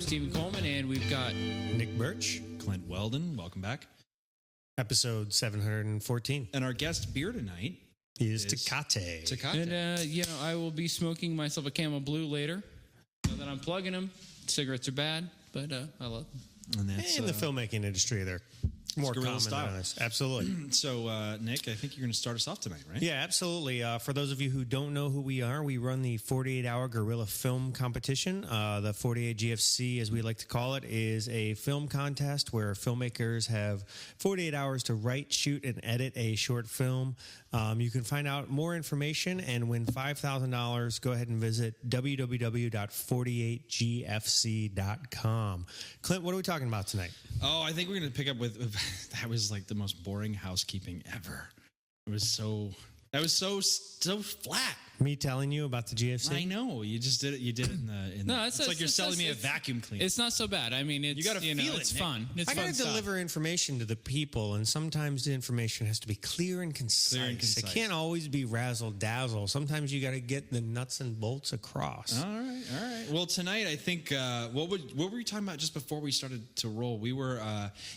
I'm Stephen Coleman, and we've got Nick Birch, Clint Weldon, welcome back. episode 714. And our guest beer tonight is Tecate. Tecate. And, I will be smoking myself a Camel Blue later. So that I'm plugging them. Cigarettes are bad, but I love them. And that's In the filmmaking industry, they're more guerrilla common style. than others. Absolutely. So, Nick, I think you're going to start us off tonight, right? Yeah, absolutely. For those of you who don't know who we are, we run the 48-hour Guerrilla Film Competition. The 48 GFC, as we like to call it, is a film contest where filmmakers have 48 hours to write, shoot, and edit a short film. You can find out more information and win $5,000. Go ahead and visit www.48gfc.com. Clint, what are we talking about tonight? Oh, I think we're going to pick up with that was like the most boring housekeeping ever. That was so flat. Me telling you about the GFC? I know. You just did it. You did it in the. No, it's like you're selling me a vacuum cleaner. It's not so bad. I mean, it's, You gotta feel it, it's Nick. fun. It's I got fun to stuff. deliver information to the people, and sometimes the information has to be clear and concise. It can't always be razzle-dazzle. Sometimes you got to get the nuts and bolts across. All right. Well, tonight I think what were you talking about just before we started to roll? We were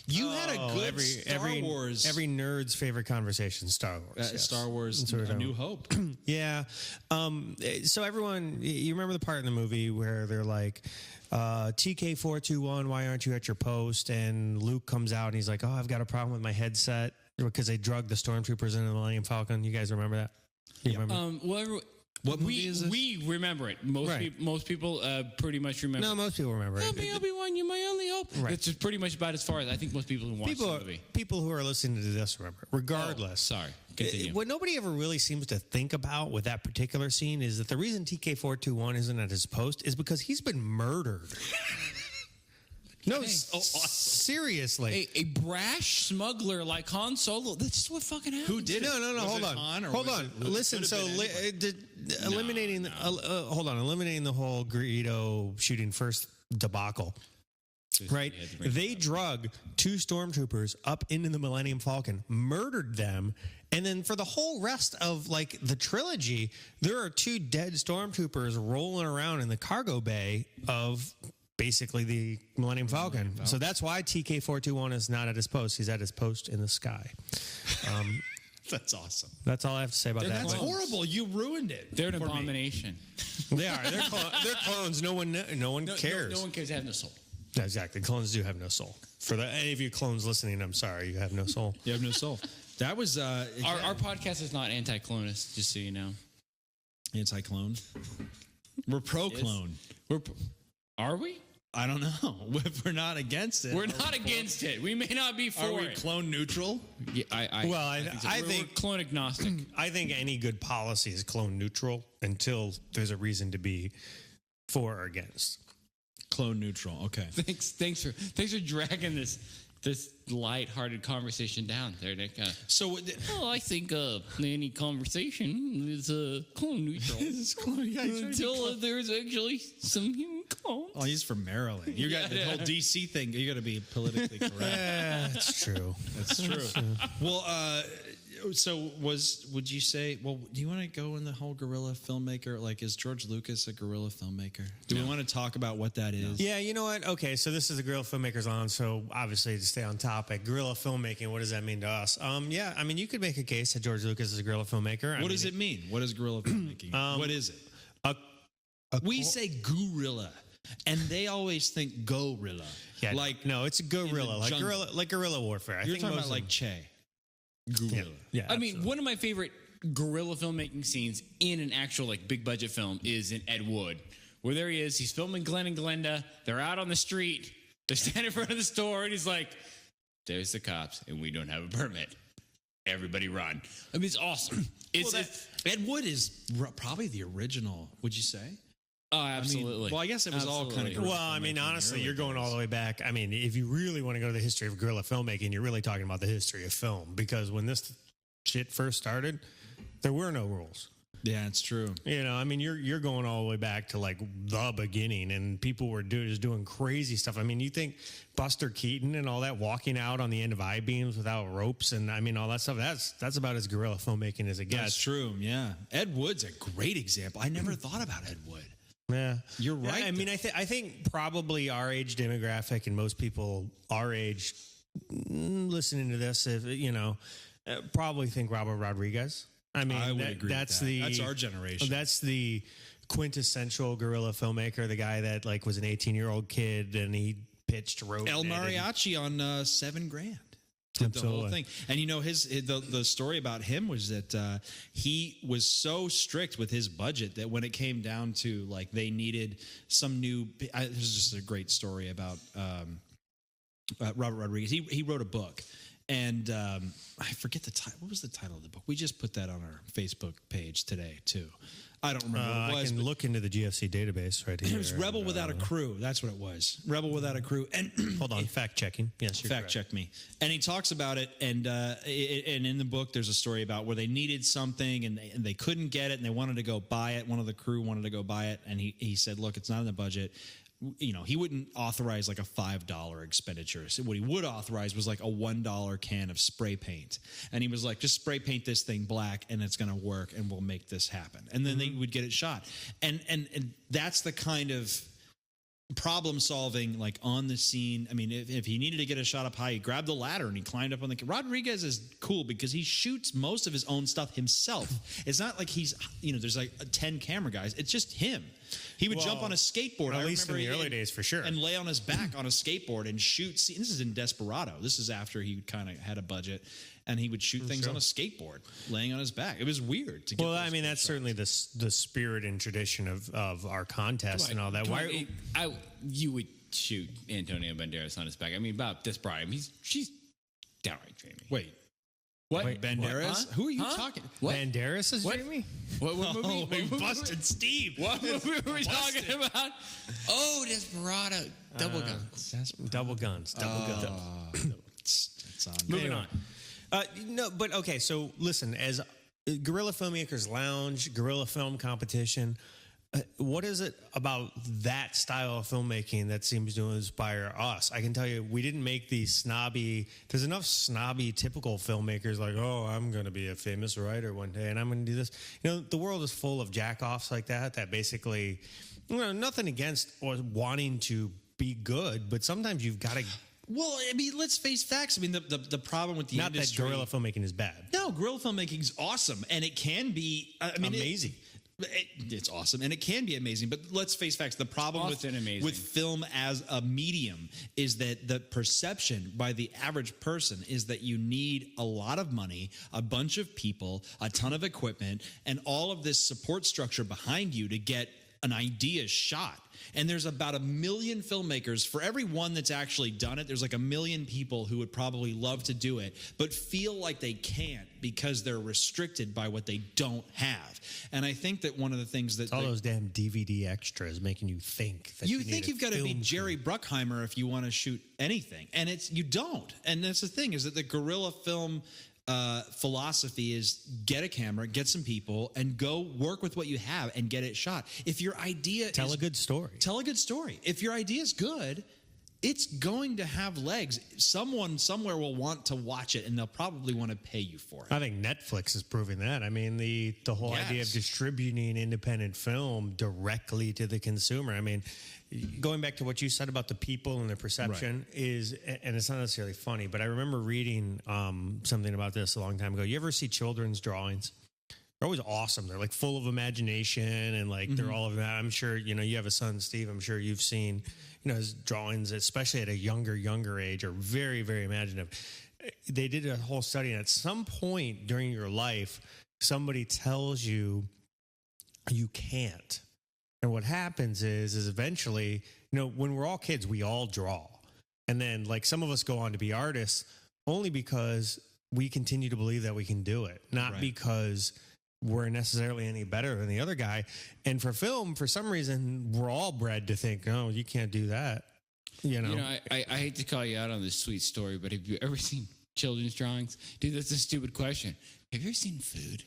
you had a good Star Wars. Every nerd's favorite conversation, Star Wars. Yes. Star Wars, A New Hope. Yeah. So everyone, you remember the part in the movie where they're like, TK421, why aren't you at your post? And Luke comes out and he's like, oh, I've got a problem with my headset because they drugged the Stormtroopers into the Millennium Falcon. You guys remember that? Remember? What movie is this? We remember it. Most people pretty much remember. No, most people remember it. Help me, Obi-Wan, you're my only hope. Right. It's just pretty much about as far as I think most people who watch the movie. People who are listening to this remember it. Regardless. Sorry. Continue. What nobody ever really seems to think about with that particular scene is that the reason TK421 isn't at his post is because he's been murdered. No, seriously. A brash smuggler like Han Solo. That's just what fucking happened. Who did it? No. Was Hold it on. Han or Hold was on. it- Listen. could So have been eliminating. Hold on. Eliminating the whole Greedo shooting first debacle. Right. They drug two stormtroopers up into the Millennium Falcon, murdered them, and then for the whole rest of like the trilogy, there are two dead stormtroopers rolling around in the cargo bay of basically the Millennium Falcon. So that's why TK421 is not at his post. He's at his post in the sky. That's awesome. That's all I have to say about that. That's horrible. You ruined it. They're an abomination. They are. They're clones. No one cares. No one cares. They have no soul. Yeah, exactly. Clones do have no soul. For any of you clones listening, I'm sorry. You have no soul. You have no soul. That was Our podcast is not anti-clonist, just so you know. Anti-clone. We're pro-clone. Are we? I don't know. If we're not against it. We're not against it. We may not be for Are we it. clone neutral? Yeah, I think we're clone agnostic. I think any good policy is clone neutral until there's a reason to be for or against. Clone neutral. Okay. Thanks for dragging this light-hearted conversation down there, Nick. So, I think any conversation is clone neutral until there's actually some human clones. Oh, he's from Maryland. You got the whole DC thing. You got to be politically correct. Yeah, that's true. That's true. Well, so would you say? Well, do you want to go in the whole guerrilla filmmaker? Like, is George Lucas a guerrilla filmmaker? Do we want to talk about what that is? Yeah, you know what? Okay, so this is the Guerrilla Filmmakers on, so obviously to stay on topic, guerrilla filmmaking, what does that mean to us? Yeah, I mean, you could make a case that George Lucas is a guerrilla filmmaker. What does it mean? What is guerrilla filmmaking? What is it? We say guerrilla, and they always think gorilla. Yeah, like no, it's a guerrilla, like guerrilla warfare. You're talking about like Che. Guerrilla. Yeah, I mean, one of my favorite guerrilla filmmaking scenes in an actual like big budget film is in Ed Wood, where there he is. He's filming Glenn and Glenda. They're out on the street. They're standing in front of the store, and he's like, "There's the cops, and we don't have a permit. Everybody run!" I mean, it's awesome. Ed Wood is probably the original. Would you say? Oh, absolutely. I guess it was all kind of. Well, I mean, honestly, you're going all the way back. I mean, if you really want to go to the history of guerrilla filmmaking, you're really talking about the history of film. Because when this shit first started, there were no rules. Yeah, it's true. You know, I mean, you're going all the way back to like the beginning, and people were just doing crazy stuff. I mean, you think Buster Keaton and all that walking out on the end of I-beams without ropes, and I mean all that stuff. That's about as guerrilla filmmaking as it gets. That's true. Yeah, Ed Wood's a great example. I never thought about Ed Wood. Yeah, You're right. I mean, I think probably our age demographic and most people our age listening to this, if probably think Robert Rodriguez. I mean, I would agree. That's that's our generation. That's the quintessential guerrilla filmmaker. The guy that like was an 18-year-old kid and he pitched, wrote El Mariachi on $7,000. Did the whole thing. And the story about him was that he was so strict with his budget that when it came down to like they needed some new, this is just a great story about Robert Rodriguez. He wrote a book, and I forget the title. What was the title of the book? We just put that on our Facebook page today too. I don't remember what it was. I can look into the GFC database right here. It was Rebel Without a Crew. That's what it was. Rebel Without a Crew. And hold on, fact checking. Yes, you're fact correct. check me. And he talks about it, and in the book, there's a story about where they needed something and they couldn't get it, and they wanted to go buy it. One of the crew wanted to go buy it, and he said, "Look, it's not in the budget." He wouldn't authorize like a $5 expenditure. So what he would authorize was like a $1 can of spray paint. And he was like, just spray paint this thing black and it's going to work and we'll make this happen. And then they would get it shot. And that's the kind of problem solving, like on the scene. I mean, if he needed to get a shot up high, he grabbed the ladder and he climbed up on the. Rodriguez is cool because he shoots most of his own stuff himself. It's not like he's, there's like 10 camera guys. It's just him. He would jump on a skateboard. At least in the early days, for sure. And lay on his back on a skateboard and shoot. See, this is in Desperado. This is after he kind of had a budget. And he would shoot things on a skateboard, laying on his back. It was weird to get. Well, I mean, that's certainly the spirit and tradition of our contest and all that. You would shoot Antonio Banderas on his back. I mean, about Desperado. I mean, she's downright dreamy. Wait. What? Banderas? What? Huh? Who are you Huh? talking? What? Banderas is Jamie? What movie? Oh, What movie? busted Steve. What movie were we talking about? Oh, Desperado. Double Guns. Double Guns. It's on. Moving on. No, but okay. So listen, as Guerrilla Filmmakers Lounge, Guerrilla Film Competition, what is it about that style of filmmaking that seems to inspire us? I can tell you, we didn't make these snobby. There's enough snobby, typical filmmakers like, oh, I'm going to be a famous writer one day, and I'm going to do this. The world is full of jackoffs like that. That basically, nothing against or wanting to be good, but sometimes you've got to. Well, I mean, let's face facts. I mean, the problem with the industry. Not that guerrilla filmmaking is bad. No, guerrilla filmmaking is awesome, and it can be. Amazing. It's awesome, and it can be amazing. But let's face facts: the problem with film as a medium is that the perception by the average person is that you need a lot of money, a bunch of people, a ton of equipment, and all of this support structure behind you to get an idea shot. And there's about 1 million filmmakers. For every one that's actually done it, there's like 1 million people who would probably love to do it, but feel like they can't because they're restricted by what they don't have. And I think that one of the things that... It's all those damn DVD extras making you think that you've got to be Jerry Bruckheimer if you want to shoot anything. And you don't. And that's the thing, is that the guerrilla film... philosophy is get a camera, get some people, and go work with what you have and get it shot. If your idea tell a good story. If your idea is good, it's going to have legs. Someone somewhere will want to watch it, and they'll probably want to pay you for it. I think Netflix is proving that. I mean, the whole idea of distributing independent film directly to the consumer. I mean, going back to what you said about the people and the perception is, and it's not necessarily funny, but I remember reading something about this a long time ago. You ever see children's drawings? They're always awesome. They're like full of imagination and like they're all of that. I'm sure, you have a son, Steve. I'm sure you've seen, his drawings, especially at a younger age, are very, very imaginative. They did a whole study, and at some point during your life, somebody tells you you can't. And what happens is eventually, when we're all kids, we all draw. And then like some of us go on to be artists only because we continue to believe that we can do it, not because we're necessarily any better than the other guy. And for film, for some reason, we're all bred to think, no, you can't do that. I hate to call you out on this sweet story, but have you ever seen children's drawings? Dude, that's a stupid question. Have you ever seen food?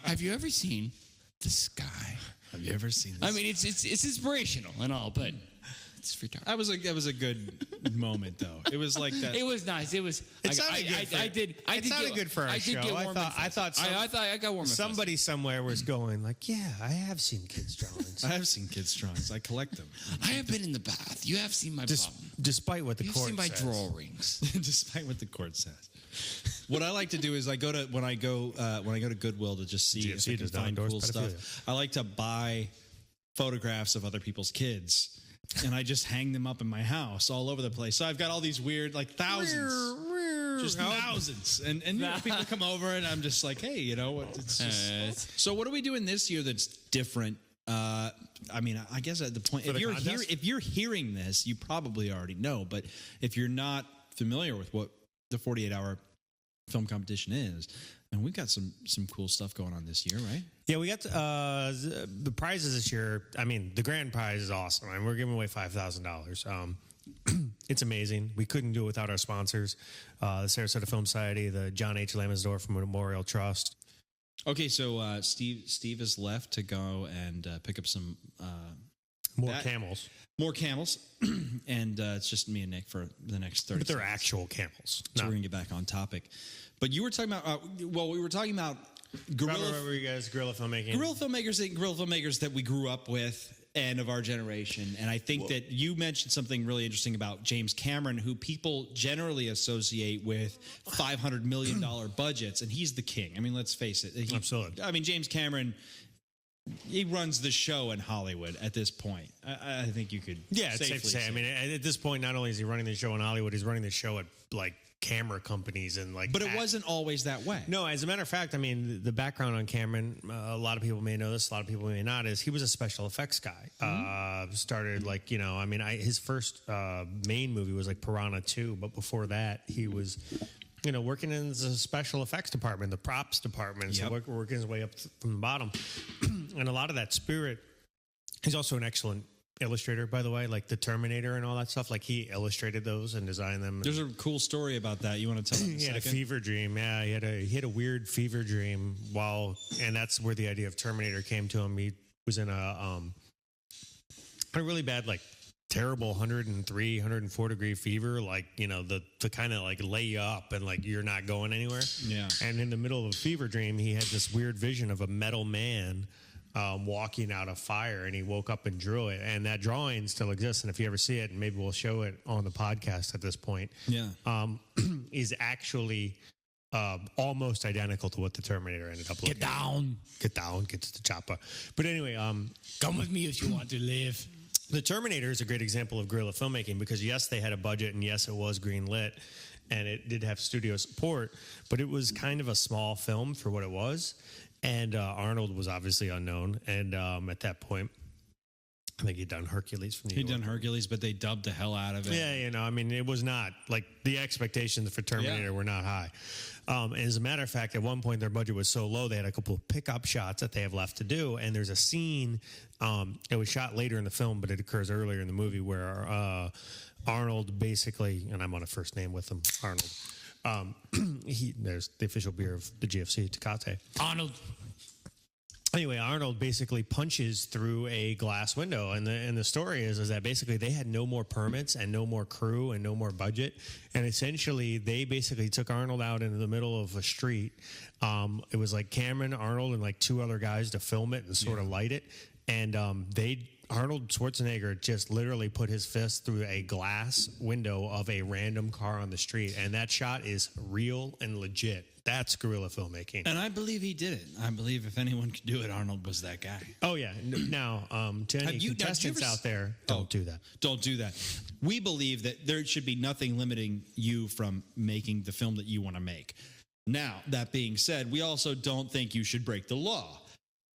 have you ever seen the sky? Have you ever seen this? I mean, it's inspirational and all, but That's retarded. That was a good moment though. It was like that. It was nice. It was. It sounded good for- it sounded good for our show. I thought I got warm. somebody somewhere was going like, yeah, I have seen kids' drawings. I have seen kids' drawings. I collect them. I have been in the bath. You have seen my bum. Despite what the You've court seen my says. drawings. Despite what the court says. What I like to do is when I go to Goodwill to just see if I GFC can does not find endorse cool pedophilia. stuff. I like to buy photographs of other people's kids, and I just hang them up in my house all over the place. So I've got all these weird, like thousands, just thousands, and you know, people come over, and I'm just like, hey, you know what? It's just, so what are we doing this year that's different? I mean, I guess at the point, if you're hearing this, you probably already know. But if you're not familiar with what the 48-hour film competition is, and we've got some cool stuff going on this year, right? Yeah, we got the prizes this year. I mean, the grand prize is awesome. I mean, we're giving away $5,000. It's amazing. We couldn't do it without our sponsors, the Sarasota Film Society, the John H. Lamasdorff from Memorial Trust. Okay, so Steve is left to go and pick up some Camels. more camels, and it's just me and Nick for the next 30 But they're seconds. actual camels. So we're going to get back on topic. But you were talking about, we were talking about Remember you guys, guerrilla filmmaking? guerrilla filmmakers that we grew up with and of our generation. And I think that you mentioned something really interesting about James Cameron, who people generally associate with $500 million budgets, and he's the king. I mean, let's face it. Absolutely. I mean, James Cameron, he runs the show in Hollywood at this point. I think you could Yeah, it's safe to say. I mean, at this point, not only is he running the show in Hollywood, he's running the show at like camera companies and like. But it wasn't always that way. No, as a matter of fact, I mean, the background on Cameron, a lot of people may know this, a lot of people may not, is he was a special effects guy. Started like, you know, I mean, his first main movie was like Piranha 2, but before that, he was, you know, working in the special effects department, the props department, so working his way up from the bottom. And a lot of that spirit, he's also an excellent illustrator, by the way, like the Terminator and all that stuff. Like he illustrated those and designed them. There's a cool story about that. You want to tell me? He had a fever dream. Yeah, he had a weird fever dream and that's where the idea of Terminator came to him. He was in a really bad, like terrible 103, 104 degree fever, like, you know, the kind of like lay you up and like you're not going anywhere. Yeah. And in the middle of a fever dream, he had this weird vision of a metal man walking out of fire, and he woke up and drew it, and that drawing still exists. And if you ever see it, and maybe we'll show it on the podcast at this point, is actually almost identical to what the Terminator ended up looking. Get to the chopper. But anyway, Come with me if you want to live. the Terminator is a great example of guerrilla filmmaking because yes, they had a budget, and yes, it was green lit, and it did have studio support, but it was kind of a small film for what it was. And Arnold was obviously unknown. And at that point, I think he'd done Hercules from New York. He'd done Hercules, but they dubbed the hell out of it. Yeah, you know, I mean, it was not, like, the expectations for Terminator were not high. And as a matter of fact, at one point, their budget was so low, they had a couple of pickup shots that they have left to do. And there's a scene, it was shot later in the film, but it occurs earlier in the movie where Arnold basically, and I'm on a first name with him, Arnold. There's the official beer of the GFC, Tecate. Arnold. Anyway, Arnold basically punches through a glass window, and the story is that basically they had no more permits and no more crew and no more budget, and essentially they basically took Arnold out into the middle of a street. It was like Cameron, Arnold, and like two other guys to film it and sort of light it, and Arnold Schwarzenegger just literally put his fist through a glass window of a random car on the street, and that shot is real and legit. That's guerrilla filmmaking. And I believe he did it. I believe if anyone could do it, Arnold was that guy. Oh, yeah. Now, to any contestants out there, don't do that. Don't do that. We believe that there should be nothing limiting you from making the film that you want to make. Now, that being said, we also don't think you should break the law.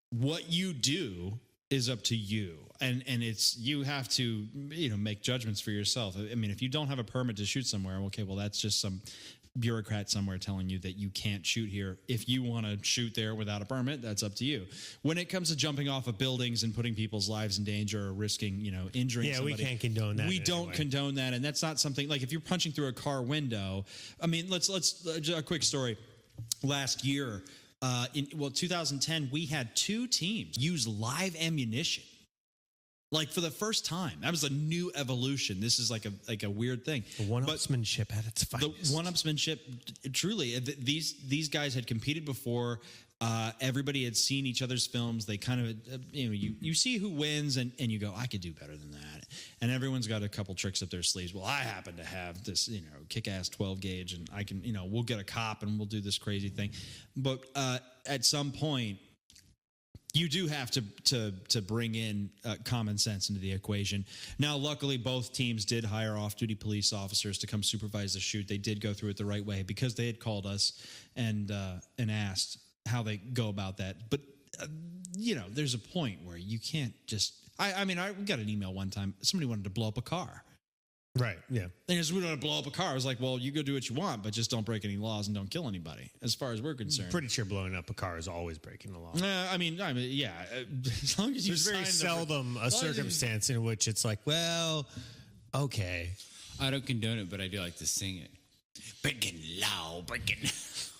What you do is up to you, and it's you have to make judgments for yourself. I mean, if you don't have a permit to shoot somewhere, okay, well that's just some bureaucrat somewhere telling you that you can't shoot here. If you want to shoot there without a permit, that's up to you. When it comes to jumping off of buildings and putting people's lives in danger or risking, injuring somebody, we can't condone that. We don't condone that, and that's not something like if you're punching through a car window. I mean, let's a quick story. Last year, 2010, we had two teams use live ammunition Like for the first time, that was a new evolution. This is like a weird thing. The one-upsmanship at its finest. The one-upsmanship, truly. These guys had competed before. Everybody had seen each other's films. They kind of, you see who wins, and you go, I could do better than that. And everyone's got a couple tricks up their sleeves. Well, I happen to have this, kick-ass 12 gauge, and I can, we'll get a cop and we'll do this crazy thing. But at some point, you do have to bring in common sense into the equation. Now, luckily, both teams did hire off-duty police officers to come supervise the shoot. They did go through it the right way because they had called us and asked how they go about that. But there's a point where you can't just. I got an email one time. Somebody wanted to blow up a car. Right. Yeah. They just wanted to blow up a car. I was like, well, you go do what you want, but just don't break any laws and don't kill anybody. As far as we're concerned, Pretty sure blowing up a car is always breaking the law. Yeah. As long as you There's very seldom a circumstance in which it's like, well, okay. I don't condone it, but I do like to sing it. Breaking law, breaking.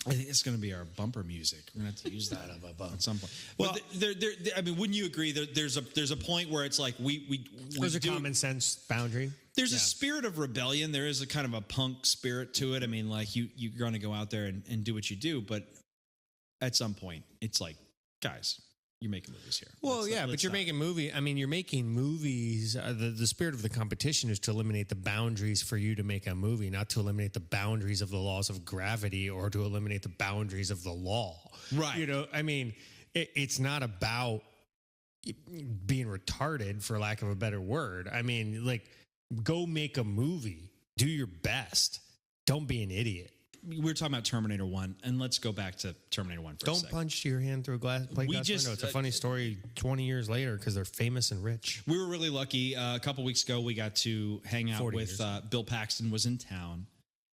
I think it's going to be our bumper music. We're going to have to use that at some point. Well, wouldn't you agree that there's a point where it's like there's a common sense boundary. There's a spirit of rebellion. There is a kind of a punk spirit to it. I mean, like you're going to go out there and do what you do, but at some point, it's like, guys, you're making movies here. Well, but you're making movie. I mean, you're making movies. The spirit of the competition is to eliminate the boundaries for you to make a movie, not to eliminate the boundaries of the laws of gravity or to eliminate the boundaries of the law. Right. I mean, it's not about being retarded, for lack of a better word. I mean, like, go make a movie. Do your best. Don't be an idiot. We were talking about Terminator 1, and let's go back to Terminator 1 for a second. Don't punch your hand through a glass window. It's a funny story 20 years later because they're famous and rich. We were really lucky. A couple weeks ago, we got to hang out with Bill Paxton was in town.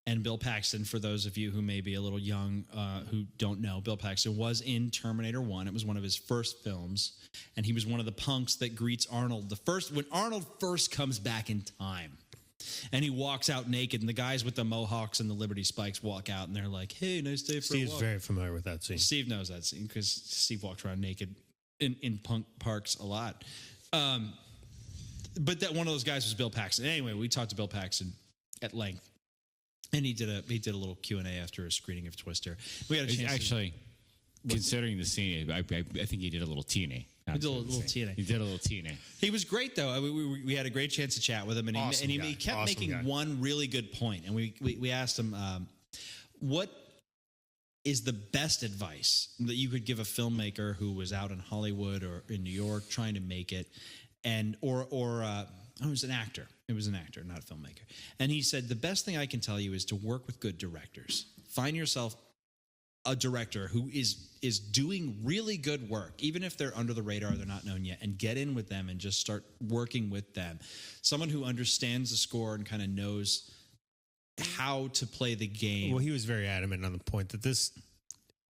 And Bill Paxton, for those of you who may be a little young who don't know, Bill Paxton was in Terminator 1. It was one of his first films. And he was one of the punks that greets Arnold. When Arnold first comes back in time. And he walks out naked, and the guys with the mohawks and the Liberty Spikes walk out, and they're like, hey, nice day for a walk. Steve's very familiar with that scene. Steve knows that scene because Steve walks around naked in punk parks a lot. But that one of those guys was Bill Paxton. Anyway, we talked to Bill Paxton at length, and he did a little Q&A after a screening of Twister. We had a chance. Actually, considering the scene, I think he did a little TNA. He did a little TNA. He did a little TNA. He was great, though. We had a great chance to chat with him, and he kept making one really good point. And we asked him, what is the best advice that you could give a filmmaker who was out in Hollywood or in New York trying to make it, it was an actor. It was an actor, not a filmmaker. And he said, the best thing I can tell you is to work with good directors. Find yourself a director who is doing really good work, even if they're under the radar, they're not known yet, and get in with them and just start working with them. Someone who understands the score and kind of knows how to play the game. Well, he was very adamant on the point that this,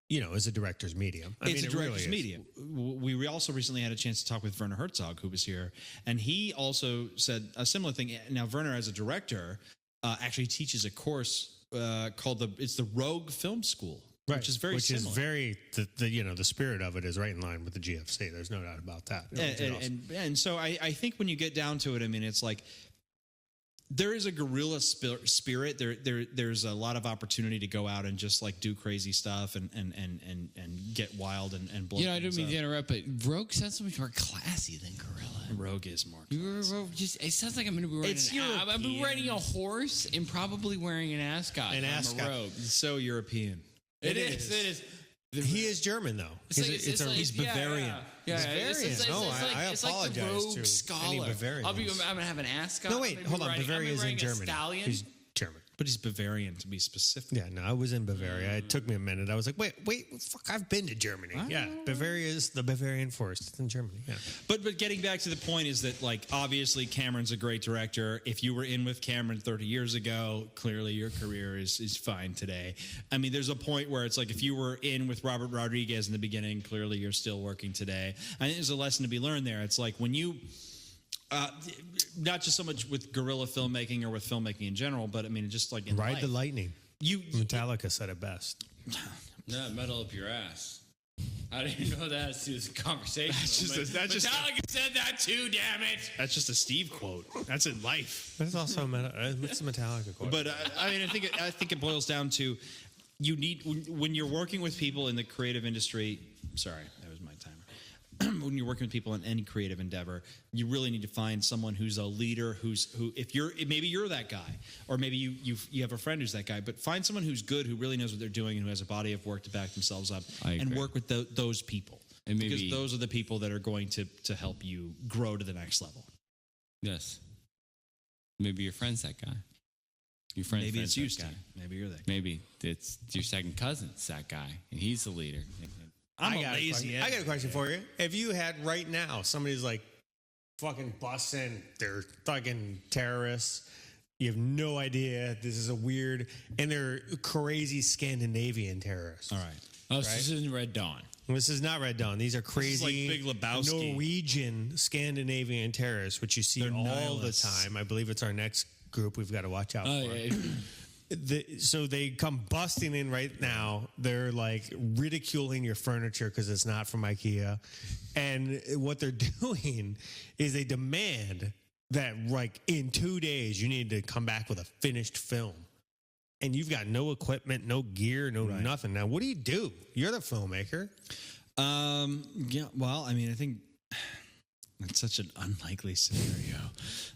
is a director's medium. It's a director's medium. We also recently had a chance to talk with Werner Herzog, who was here, and he also said a similar thing. Now, Werner, as a director, actually teaches a course called the Rogue Film School. Right. Which is very similar. Is very the spirit of it is right in line with the GFC. There's no doubt about that. And so I think when you get down to it, I mean, it's like there is a guerrilla spirit. There's a lot of opportunity to go out and just like do crazy stuff and get wild and blow. I don't mean to interrupt, but Rogue sounds so much more classy than Guerrilla. Rogue is more. It sounds like I'm going to be riding. I'm be riding a horse and probably wearing an ascot. An ascot. I'm a rogue. It's so European. It is. He is German, though. He's Bavarian. Yeah, I apologize like the rogue to scholar. any Bavarians. I'm going to have an ascot. No, wait, hold on. Bavaria is in Germany. He's German. But he's Bavarian, to be specific. Yeah, no, I was in Bavaria. It took me a minute. I was like, wait, fuck, I've been to Germany. Yeah, Bavaria is the Bavarian forest. It's in Germany, yeah. But getting back to the point is that, like, obviously Cameron's a great director. If you were in with Cameron 30 years ago, clearly your career is fine today. I mean, there's a point where it's like if you were in with Robert Rodriguez in the beginning, clearly you're still working today. I think there's a lesson to be learned there. It's like when you... not just so much with guerrilla filmmaking or with filmmaking in general, but I mean, just like in Ride life. the lightning. Metallica said it best. Yeah, metal up your ass. I didn't know that was a conversation. Metallica said that too, damn it. That's just a Steve quote. That's in life. That's also it's a Metallica quote. But I think it boils down to you need when you're working with people in the creative industry. Sorry, that was my timer. When you're working with people in any creative endeavor, you really need to find someone who's a leader. Maybe you're that guy, or maybe you have a friend who's that guy. But find someone who's good, who really knows what they're doing, and who has a body of work to back themselves up, and work with those people. And because those are the people that are going to help you grow to the next level. Yes. Maybe your friend's that guy. Your friend. Maybe it's you, that Steve. guy. Maybe you're that guy. Maybe it's your second cousin's that guy, and he's the leader. I got a question for you. If you had right now, somebody's like fucking busting, they're fucking terrorists. You have no idea. This is a weird, and they're crazy Scandinavian terrorists. All right. Oh, so this isn't Red Dawn. This is not Red Dawn. These are crazy Big Lebowski. Norwegian Scandinavian terrorists, which you see They're all nihilists. the time. I believe it's our next group we've got to watch out for. Yeah. So they come busting in right now. They're like ridiculing your furniture because it's not from IKEA. And what they're doing is they demand that like in 2 days, you need to come back with a finished film. And you've got no equipment, no gear, nothing. Now, what do? You're the filmmaker. Yeah. Well, I mean, I think it's such an unlikely scenario.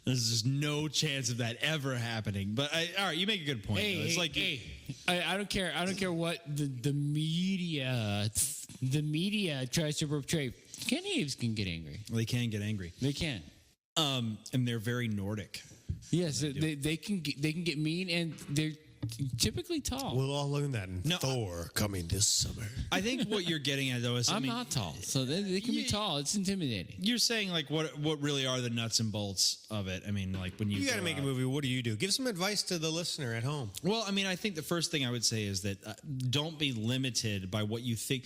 There's just no chance of that ever happening. But all right, you make a good point. I don't care. I don't care what the media tries to portray. Scandinavians can get angry. They can get angry. They can. And they're very Nordic. Yes, they can get mean, and they're typically tall. We'll all learn that in Thor coming this summer. I think what you're getting at, though, is I'm not tall, so they can be tall. It's intimidating. You're saying like what really are the nuts and bolts of it? I mean, like when you got to make a movie, what do? Give some advice to the listener at home. Well, I mean, I think the first thing I would say is that don't be limited by what you think.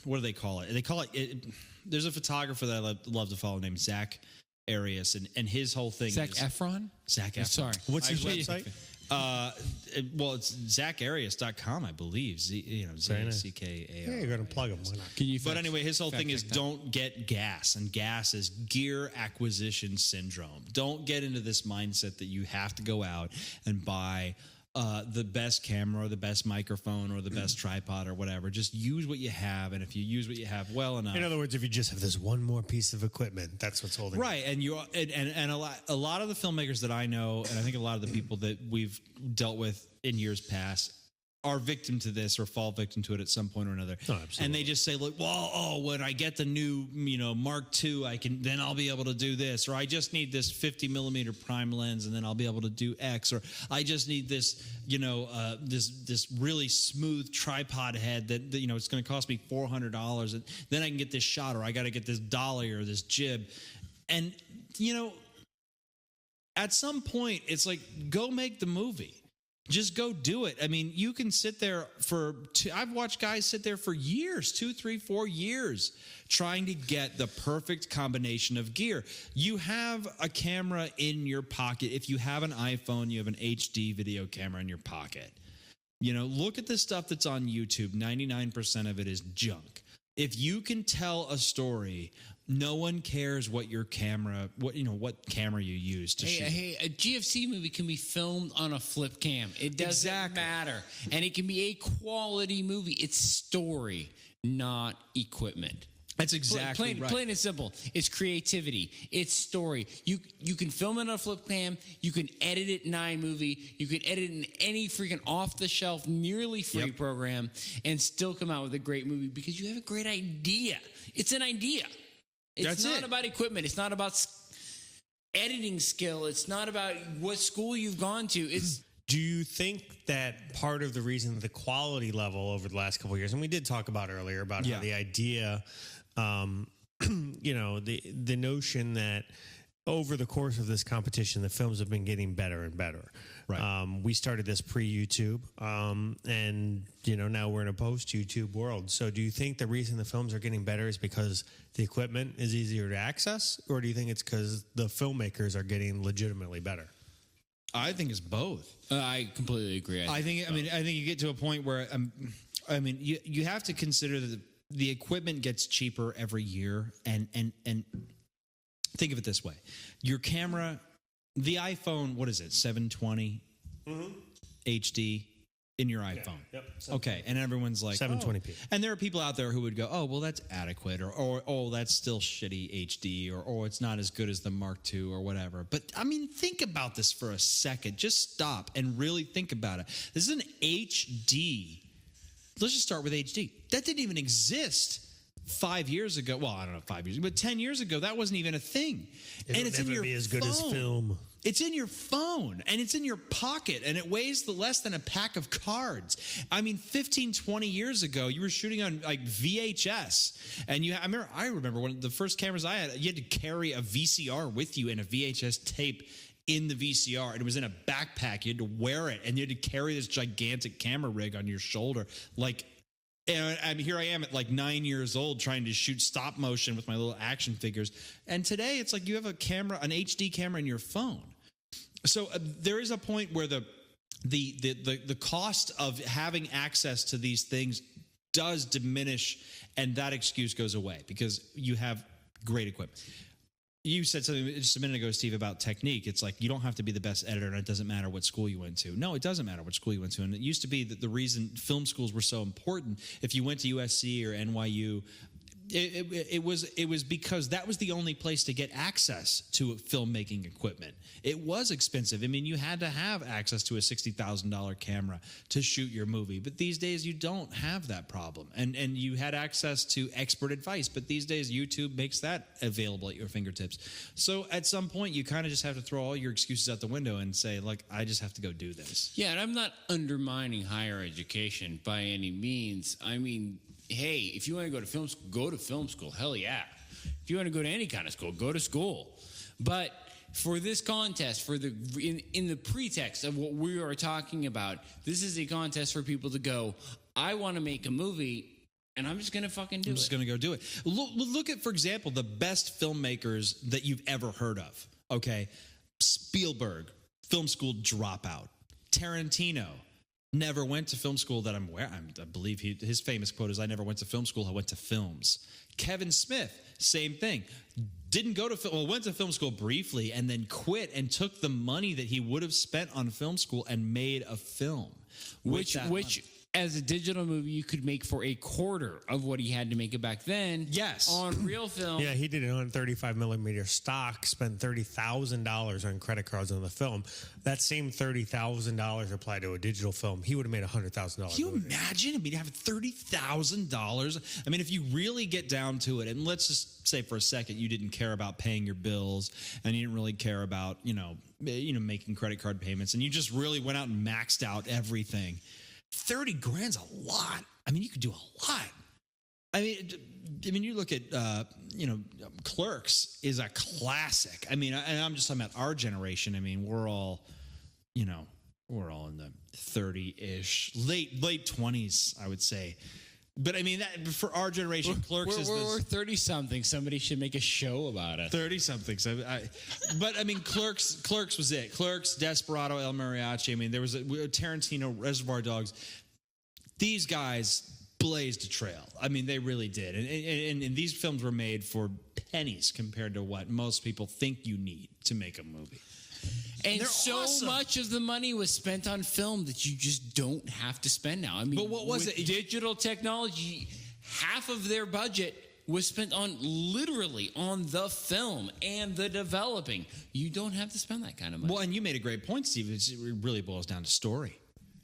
What do they call it? They call it. There's a photographer that I love to follow named Zach Arias, and his whole thing Zac is Efron. Zac Efron. Sorry, what's his website? Well, it's ZachArias.com, I believe. ZCKAR. Yeah, you're going to plug him. Why not? But anyway, his whole thing is don't get gas, and gas is gear acquisition syndrome. Don't get into this mindset that you have to go out and buy the best camera or the best microphone or the best tripod or whatever. Just use what you have, and if you use what you have well enough. In other words, if you just have this one more piece of equipment, that's what's holding right. And a lot of the filmmakers that I know, and I think a lot of the people that we've dealt with in years past, are victim to this or fall victim to it at some point or another. Oh, absolutely. And they just say, look, well, when I get the new, Mark II, then I'll be able to do this, or I just need this 50 millimeter prime lens, and then I'll be able to do X, or I just need this, this really smooth tripod head that it's going to cost me $400, and then I can get this shot, or I got to get this dolly or this jib, and at some point, it's like, go make the movie. Just go do it. I mean, you can sit there I've watched guys sit there for years, 2, 3, 4 years, trying to get the perfect combination of gear. You have a camera in your pocket. If you have an iPhone, you have an HD video camera in your pocket. Look at the stuff that's on YouTube. 99% of it is junk. If you can tell a story, no one cares what camera you use to shoot. Hey, a GFC movie can be filmed on a flip cam. It doesn't matter. And it can be a quality movie. It's story, not equipment. That's exactly right. Plain and simple. It's creativity. It's story. You can film it on a flip cam. You can edit it in iMovie. You can edit it in any freaking off-the-shelf, nearly free program, and still come out with a great movie because you have a great idea. It's an idea. It's not about equipment. It's not about editing skill. It's not about what school you've gone to. Do you think that part of the reason the quality level over the last couple of years, and we did talk about earlier about how the idea, the notion that over the course of this competition, the films have been getting better and better. Right. We started this pre-YouTube, and now we're in a post-YouTube world. So do you think the reason the films are getting better is because the equipment is easier to access, or do you think it's because the filmmakers are getting legitimately better? I think it's both. I completely agree. I think you get to a point where you have to consider that the equipment gets cheaper every year, and think of it this way: your camera, the iPhone, what is it, 720 HD in your iPhone? Yep. Okay, and everyone's like 720p. And there are people out there who would go, oh, well, that's adequate, or oh, that's still shitty HD, or oh, it's not as good as the Mark II, or whatever. But I mean, think about this for a second. Just stop and really think about it. This is an HD. Let's just start with HD. That didn't even exist 5 years ago. Well, I don't know, 5 years ago, but 10 years ago, that wasn't even a thing. It'll it's never in your be as good as phone. film. It's in your phone, and it's in your pocket, and it weighs less than a pack of cards. I mean, 15, 20 years ago, you were shooting on like VHS, and I remember one of the first cameras I had, you had to carry a VCR with you and a VHS tape in the VCR, and it was in a backpack. You had to wear it, and you had to carry this gigantic camera rig on your shoulder, like. And here I am at like 9 years old trying to shoot stop motion with my little action figures. And today it's like you have an HD camera in your phone. So there is a point where the cost of having access to these things does diminish, and that excuse goes away because you have great equipment. You said something just a minute ago, Steve, about technique. It's like you don't have to be the best editor, and it doesn't matter what school you went to. No, it doesn't matter what school you went to. And it used to be that the reason film schools were so important, if you went to USC or NYU, it was because that was the only place to get access to filmmaking equipment. It was expensive. I mean, you had to have access to a $60,000 camera to shoot your movie. But these days, you don't have that problem. And you had access to expert advice. But these days, YouTube makes that available at your fingertips. So at some point, you kind of just have to throw all your excuses out the window and say, like, I just have to go do this. Yeah, and I'm not undermining higher education by any means. I mean, hey, if you want to go to film school, go to film school. Hell yeah. If you want to go to any kind of school, go to school. But for this contest, in the pretext of what we are talking about, this is a contest for people to go, I want to make a movie, and I'm just going to fucking do it. I'm just going to go do it. Look at, for example, the best filmmakers that you've ever heard of. Okay, Spielberg, film school dropout. Tarantino, never went to film school that I'm aware. I believe his famous quote is, I never went to film school, I went to films. Kevin Smith, same thing. Didn't go to film, well, went to film school briefly and then quit and took the money that he would have spent on film school and made a film. Which as a digital movie, you could make for a quarter of what he had to make it back then. Yes. On real film. Yeah, he did it on 35 millimeter stock, spent $30,000 on credit cards on the film. That same $30,000 applied to a digital film, he would have made $100,000. Can you imagine? I mean, having $30,000. I mean, if you really get down to it, and let's just say for a second you didn't care about paying your bills, and you didn't really care about making credit card payments, and you just really went out and maxed out everything. 30 grand's a lot. I mean, you could do a lot. I mean, you look at, Clerks is a classic. I mean, and I'm just talking about our generation. I mean, we're all in the 30-ish, late 20s, I would say. But I mean, that for our generation, Clerks is we're 30-something. Somebody should make a show about it. 30-something. But I mean, Clerks was it. Clerks, Desperado, El Mariachi. I mean, there was Tarantino, Reservoir Dogs. These guys blazed a trail. I mean, they really did. And these films were made for pennies compared to what most people think you need to make a movie. And so awesome. Much of the money was spent on film that you just don't have to spend now. I mean, but what was it? Digital technology, half of their budget was spent on literally on the film and the developing. You don't have to spend that kind of money. Well, and you made a great point, Steve. It really boils down to story.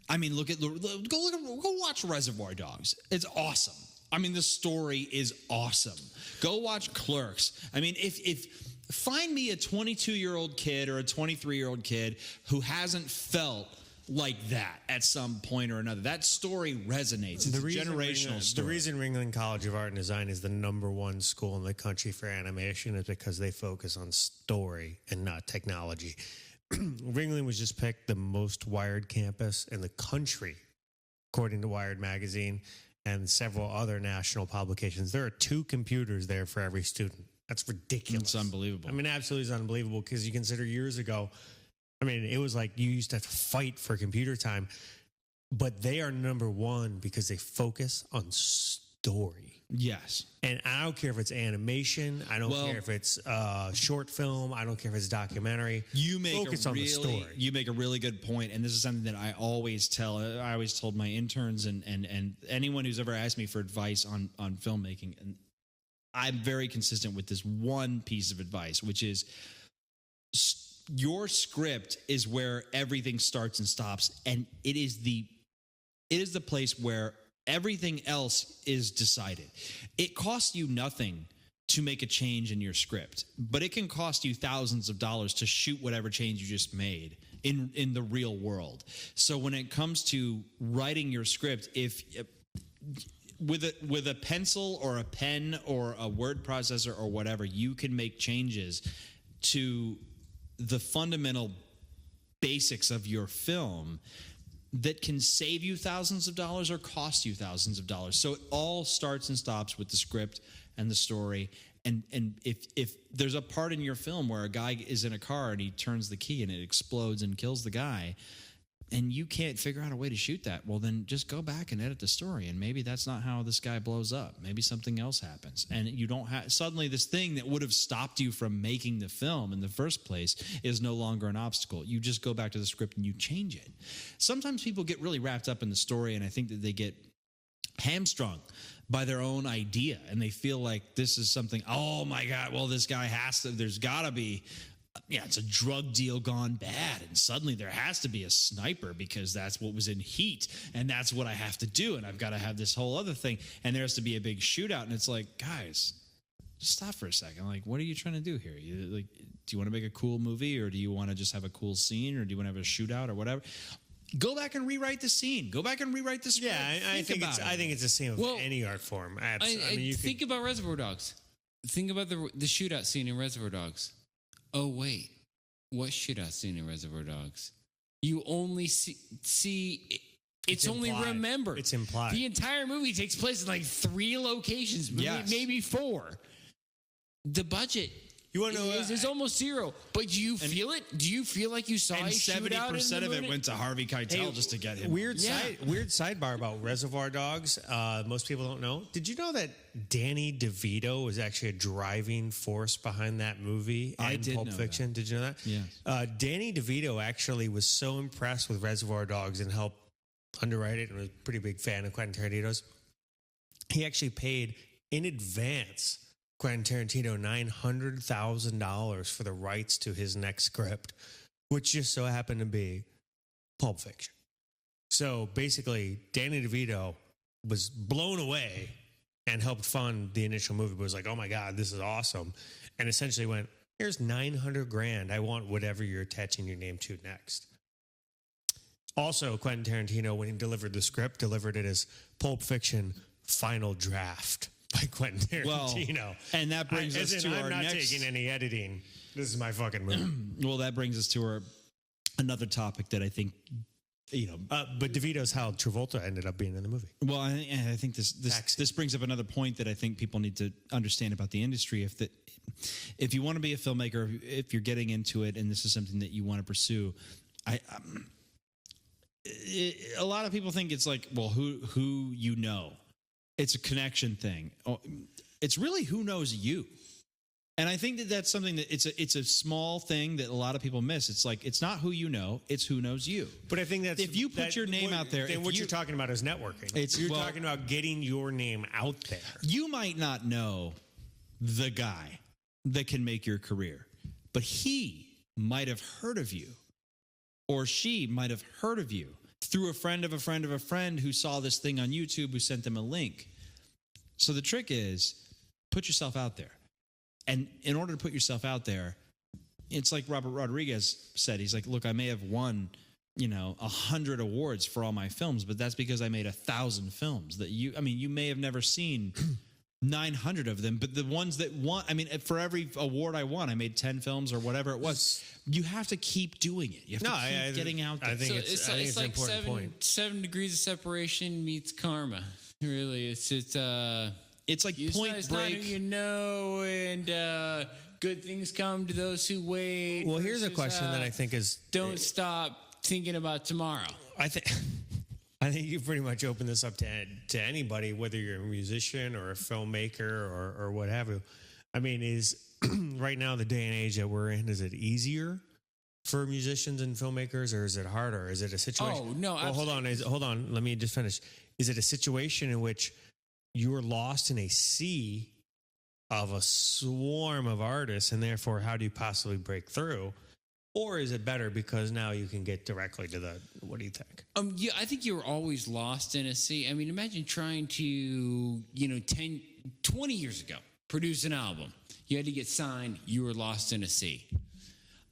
I mean, go watch Reservoir Dogs. It's awesome. I mean, the story is awesome. Go watch Clerks. I mean, if find me a 22-year-old kid or a 23-year-old kid who hasn't felt like that at some point or another. That story resonates. It's a generational story. The reason Ringling College of Art and Design is the #1 school in the country for animation is because they focus on story and not technology. Ringling was just picked the most wired campus in the country, according to Wired Magazine and several other national publications. There are 2 computers there for every student. That's ridiculous. It's unbelievable. I mean, absolutely unbelievable because you consider years ago, I mean, it was like you used to have to fight for computer time, but they are #1 because they focus on story. story. Yes. And I don't care if it's animation. I don't care if it's short film. I don't care if it's documentary. You make Focus on the story. You make a really good point, and this is something that I always tell. I always told my interns and anyone who's ever asked me for advice on filmmaking, and I'm very consistent with this one piece of advice, which is your script is where everything starts and stops, and it is the place where everything else is decided. It costs you nothing to make a change in your script, but it can cost you thousands of dollars to shoot whatever change you just made in the real world. So when it comes to writing your script, if with a pencil or a pen or a word processor or whatever, you can make changes to the fundamental basics of your film that can save you thousands of dollars or cost you thousands of dollars. So it all starts and stops with the script and the story. And if there's a part in your film where a guy is in a car and he turns the key and it explodes and kills the guy, and you can't figure out a way to shoot that, well, then just go back and edit the story. And maybe that's not how this guy blows up. Maybe something else happens. And you don't have suddenly this thing that would have stopped you from making the film in the first place is no longer an obstacle. You just go back to the script and you change it. Sometimes people get really wrapped up in the story, and I think that they get hamstrung by their own idea. And they feel like this is something, oh my God, well, this guy there's gotta be, it's a drug deal gone bad, and suddenly there has to be a sniper because that's what was in Heat, and that's what I have to do, and I've got to have this whole other thing, and there has to be a big shootout, and it's like, guys, just stop for a second. Like, what are you trying to do here? Do you want to make a cool movie, or do you want to just have a cool scene, or do you want to have a shootout, or whatever? Go back and rewrite the scene. Go back and rewrite the script. Yeah, I think it's the same with any art form. Think about Reservoir Dogs. Think about the shootout scene in Reservoir Dogs. Oh, wait. What shootout scene in Reservoir Dogs? You only see it's only implied. Remembered. It's implied. The entire movie takes place in like 3 locations, maybe 4. The budget is almost 0. But do you feel it? Do you feel like you saw a shootout? 70% of it went to Harvey Keitel just to get him. Weird sidebar about Reservoir Dogs. Most people don't know. Did you know that Danny DeVito was actually a driving force behind that movie and Pulp Fiction? Did you know that? Yes. Danny DeVito actually was so impressed with Reservoir Dogs and helped underwrite it, and was a pretty big fan of Quentin Tarantino's. He actually paid in advance Quentin Tarantino $900,000 for the rights to his next script, which just so happened to be Pulp Fiction. So basically, Danny DeVito was blown away and helped fund the initial movie, but was like, oh my God, this is awesome. And essentially went, here's $900,000. I want whatever you're attaching your name to next. Also, Quentin Tarantino, when he delivered the script, delivered it as Pulp Fiction Final Draft by Quentin Tarantino. Well, and that brings us to our next... I'm not taking any editing. This is my fucking movie. Well, that brings us to another topic that I think, but DeVito's how Travolta ended up being in the movie. Well, I think this brings up another point that I think people need to understand about the industry. If you want to be a filmmaker, if you're getting into it, and this is something that you want to pursue, a lot of people think it's like, well, who you know. It's a connection thing. It's really who knows you. And I think that's something that it's a small thing that a lot of people miss. It's like, it's not who you know, it's who knows you. But I think that's... If you put your name out there... Then what you're talking about is networking. You're talking about getting your name out there. You might not know the guy that can make your career, but he might have heard of you, or she might have heard of you through a friend of a friend of a friend who saw this thing on YouTube, who sent them a link. So the trick is, put yourself out there. And in order to put yourself out there, it's like Robert Rodriguez said. He's like, look, I may have won, 100 awards for all my films, but that's because I made 1,000 films that you may have never seen 900 of them, but the ones that won, for every award I won, I made 10 films or whatever it was. You have to keep doing it. You have to keep getting out there. I think it's an like important point. 7 degrees of separation meets karma. Really, it's like Point Break. Not who you know, and good things come to those who wait. Well, here's a question that I think is... Don't stop thinking about tomorrow. I I think you pretty much open this up to anybody, whether you're a musician or a filmmaker or what have you. I mean, is right now the day and age that we're in, is it easier for musicians and filmmakers, or is it harder? Is it a situation? Oh, no, Well, hold on. Let me just finish. Is it a situation in which you're lost in a sea of a swarm of artists, and therefore, how do you possibly break through? Or is it better because now you can get directly to the, what do you think? Yeah, I think you're always lost in a sea. I mean, imagine trying to, 20 years ago, produce an album. You had to get signed. You were lost in a sea.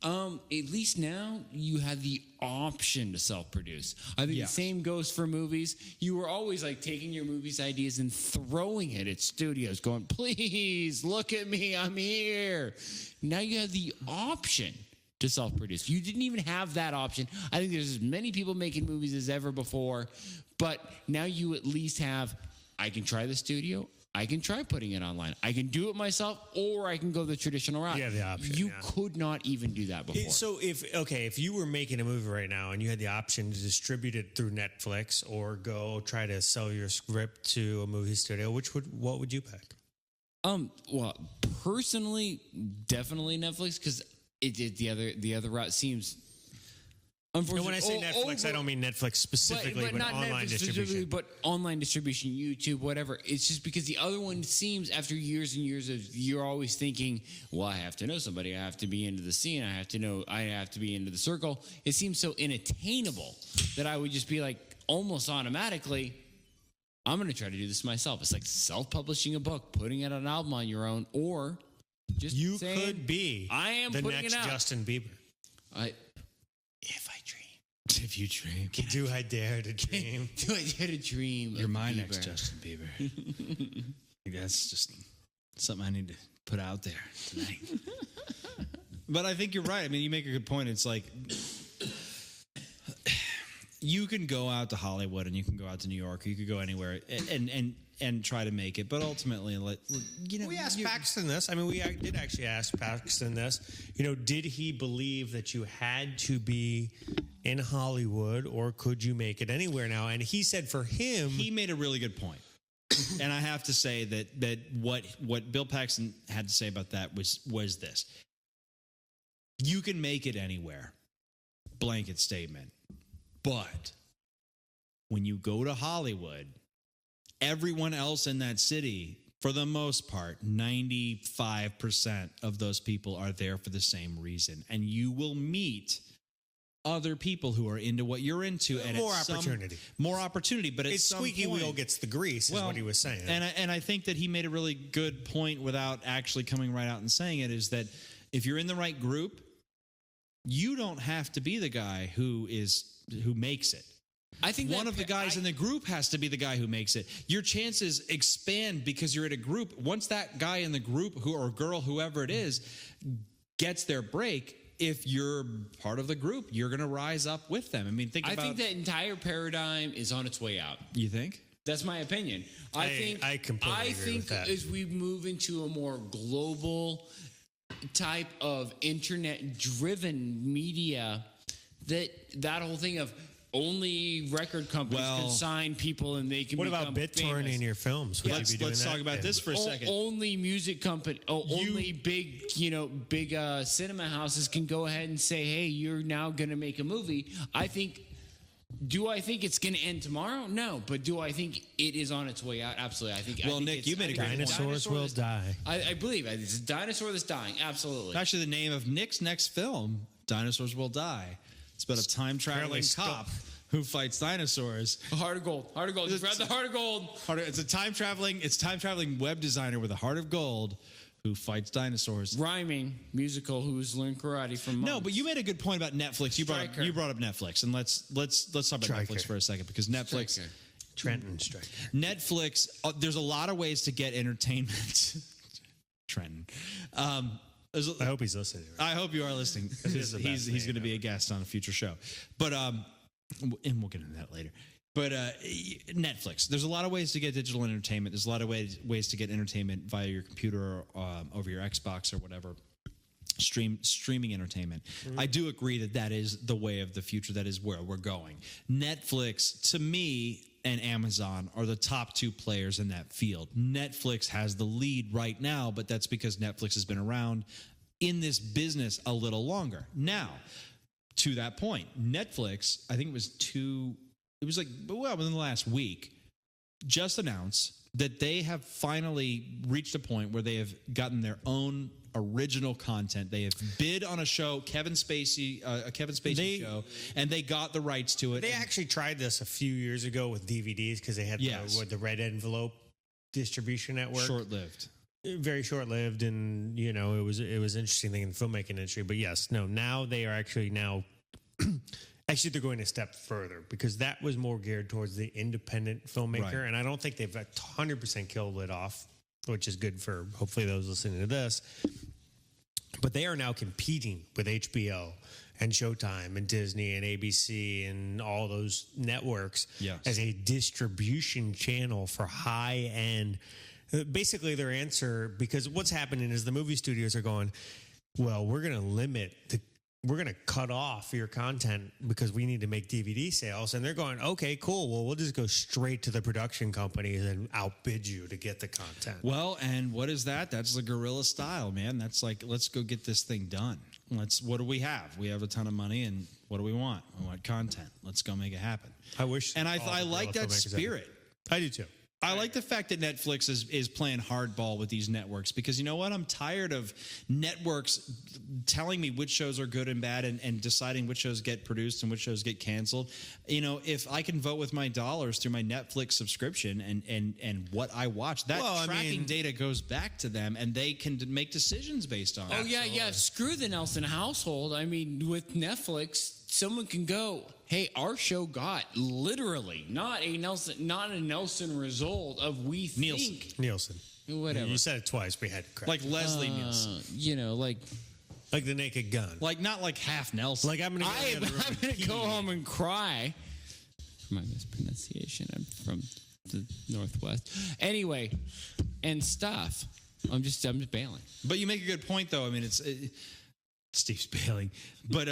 At least now you have the option to self-produce. I think the same goes for movies. You were always like taking your movies ideas and throwing it at studios, going, "Please look at me, I'm here." Now you have the option to self-produce. You didn't even have that option. I think there's as many people making movies as ever before, but now you at least have, I can try the studio, I can try putting it online, I can do it myself, or I can go the traditional route. Yeah, the option. You could not even do that before. So if you were making a movie right now and you had the option to distribute it through Netflix or go try to sell your script to a movie studio, what would you pick? Well, personally, definitely Netflix, because the other route seems. And when I say Netflix, I don't mean Netflix specifically, but not online Netflix distribution. But online distribution, YouTube, whatever. It's just because the other one seems, after years and years of, you're always thinking, well, I have to know somebody, I have to be into the scene, I have to be into the circle. It seems so unattainable that I would just be like, almost automatically, I'm going to try to do this myself. It's like self-publishing a book, putting out an album on your own, or just You saying, could be I am the putting next it out. Justin Bieber. If I dream. If you dream. Do I dare to dream? Do I dare to dream? You're of my Bieber? next Justin Bieber. That's just something I need to put out there tonight. But I think you're right. I mean, you make a good point. It's like you can go out to Hollywood and you can go out to New York, or you could go anywhere and try to make it. But ultimately, We asked Paxton this. I mean, we did actually ask Paxton this. Did he believe that you had to be in Hollywood, or could you make it anywhere now? And he said for him, he made a really good point. And I have to say that what Bill Paxton had to say about that was this: you can make it anywhere, blanket statement. But when you go to Hollywood, everyone else in that city, for the most part, 95% of those people are there for the same reason. And you will meet other people who are into what you're into. And more opportunity. More opportunity. But it's squeaky wheel gets the grease, is what he was saying. And I think that he made a really good point without actually coming right out and saying it, is that if you're in the right group, you don't have to be the guy who makes it. I think one of the guys in the group has to be the guy who makes it. Your chances expand because you're in a group. Once that guy in the group, or girl, whoever it is, gets their break, if you're part of the group, you're going to rise up with them. I mean, I think that entire paradigm is on its way out. You think? That's my opinion. I completely agree with that. As we move into a more global type of internet-driven media, that whole thing of only record companies can sign people and they can. What about BitTorrenting your films? Let's talk about this for a second. Only music company, only big cinema houses can go ahead and say, "Hey, you're now going to make a movie." Do I think it's going to end tomorrow? No, but do I think it is on its way out? Absolutely. I think. Nick, you made a great point. Dinosaurs will die. I believe it's a dinosaur that's dying. Absolutely. Actually, the name of Nick's next film, "Dinosaurs Will Die." It's about a time traveling cop who fights dinosaurs. Heart of gold. Heart of gold. He's read the heart of gold. It's a time traveling web designer with a heart of gold who fights dinosaurs. Rhyming musical who's learned karate from monks. No, but you made a good point about Netflix. You brought up Netflix, and let's talk about Netflix for a second, because Netflix. Striker. Trenton Striker. Netflix. There's a lot of ways to get entertainment. Trenton. I hope he's listening. I hope you are listening. He's going to be a guest on a future show. But and we'll get into that later. But Netflix. There's a lot of ways to get digital entertainment. There's a lot of ways to get entertainment via your computer or over your Xbox or whatever. streaming entertainment. I do agree that is the way of the future. That is where we're going. Netflix, to me, and Amazon are the top two players in that field. Netflix has the lead right now, but that's because Netflix has been around in this business a little longer. Now, to that point, Netflix, I think within the last week, just announced that they have finally reached a point where they have gotten their own original content. They have bid on a show, a Kevin Spacey show, and they got the rights to it. They actually tried this a few years ago with DVDs because they had the red envelope distribution network. Short-lived. Very short-lived, and it was an interesting thing in the filmmaking industry. But now they are actually actually they're going a step further because that was more geared towards the independent filmmaker, Right. and I don't think they've 100% killed it off, which is good for hopefully those listening to this. But they are now competing with HBO and Showtime and Disney and ABC and all those networks as a distribution channel for high-end. Basically, their answer, because what's happening is the movie studios are going, well, we're going to cut off your content because we need to make DVD sales. And they're going, okay, cool. Well, we'll just go straight to the production companies and outbid you to get the content. Well, and what is that? That's the guerrilla style, man. That's like, let's go get this thing done. What do we have? We have a ton of money, and what do we want? We want content. Let's go make it happen. I wish. And I like that spirit. I do too. I like the fact that Netflix is playing hardball with these networks because you know what? I'm tired of networks telling me which shows are good and bad and deciding which shows get produced and which shows get canceled. If I can vote with my dollars through my Netflix subscription and what I watch, that tracking data goes back to them and they can make decisions based on it. Oh, yeah. Screw the Nelson household. I mean, with Netflix, someone can go, hey, our show got literally not a Nelson result of we think. Nielsen. Whatever. You said it twice. We had to correct. Like Leslie Nielsen. Like the Naked Gun. Like not like half Nelson. Like I'm going to go home and cry. My mispronunciation. I'm from the Northwest. Anyway, and stuff. I'm just bailing. But you make a good point, though. I mean, Steve's bailing, but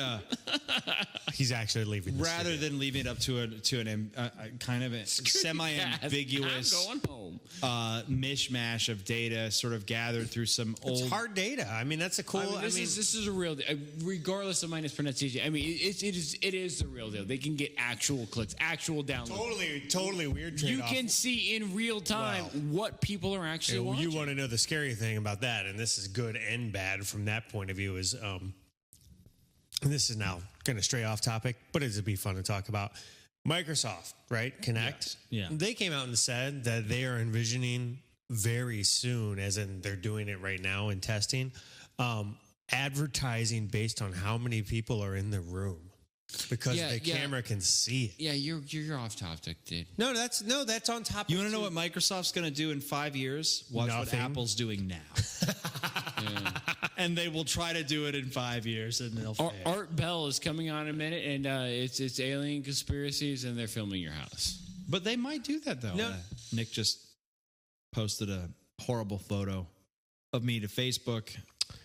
he's actually leaving. Rather than leaving it up to a kind of a semi-ambiguous I'm going home. Mishmash of data, sort of gathered through some old. It's hard data. I mean, that's a cool. This is a real deal. Regardless of my mispronunciation. I mean, it is the real deal. They can get actual clicks, actual downloads. Totally weird trade-off. You can see in real time what people are actually watching. You want to know the scary thing about that, and this is good and bad from that point of view, is and this is now going to stray off topic, but it'd be fun to talk about. Microsoft, right? Connect. Yes. Yeah. They came out and said that they are envisioning very soon, as in they're doing it right now in testing, advertising based on how many people are in the room because the camera can see it. Yeah, you're off topic, dude. No, that's on top. You want to know what Microsoft's going to do in 5 years? Watch what Apple's doing now. Yeah. And they will try to do it in 5 years, and they'll fail. Art Bell is coming on in a minute, and it's alien conspiracies, and they're filming your house. But they might do that, though. No. Nick just posted a horrible photo of me to Facebook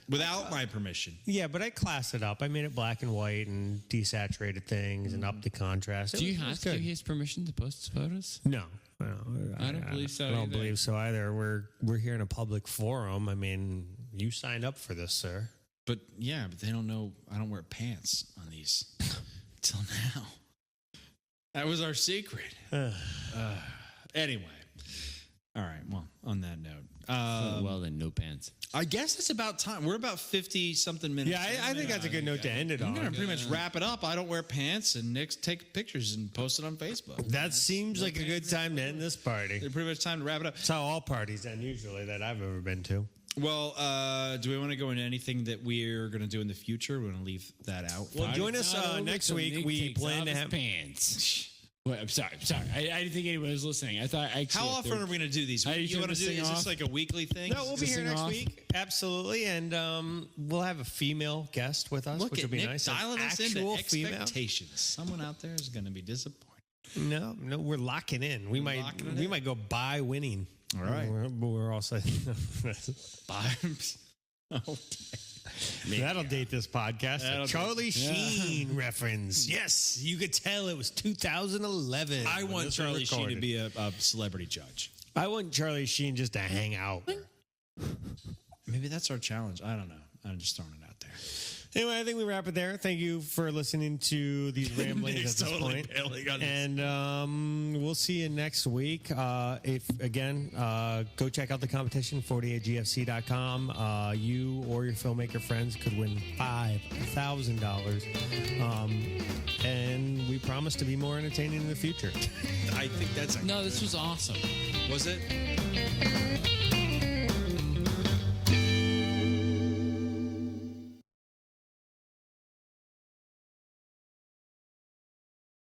without my permission. Yeah, but I classed it up. I made it black and white and desaturated things and upped the contrast. Do you have to give his permission to post his photos? No. I don't believe so. I don't believe so either. We're here in a public forum. I mean, you signed up for this, sir. But they don't know I don't wear pants on these till now. That was our secret. Anyway. All right. Well, on that note. Well, then, no pants. I guess it's about time. We're about 50-something minutes. Yeah, I think that's a good note to end it on. I'm going to pretty much wrap it up. I don't wear pants, and Nick take pictures and post it on Facebook. That seems like a good time to end this party. It's pretty much time to wrap it up. That's how all parties end, usually, that I've ever been to. Well, do we want to go into anything that we're going to do in the future? We're going to leave that out. Well, join us next week. We plan to have pants. Wait, I'm sorry. I didn't think anyone was listening. I thought actually. How often are we going to do these? You want to do? Is this like a weekly thing? No, we'll be here next week. Absolutely, and we'll have a female guest with us, which will be Nick nice. Dialing us into expectations. Female. Someone out there is going to be disappointed. No, we're locking in. We might go by winning. All right, we're also by That'll date this podcast. A Charlie Sheen reference. Yes, you could tell it was 2011. I want Charlie Sheen to be a celebrity judge. I want Charlie Sheen just to hang out. Maybe that's our challenge. I don't know. I'm just throwing it out there. Anyway, I think we wrap it there. Thank you for listening to these ramblings at this point. And we'll see you next week. Go check out the competition, 48gfc.com. You or your filmmaker friends could win $5,000. And we promise to be more entertaining in the future. I think that's... No, this was awesome. Was it?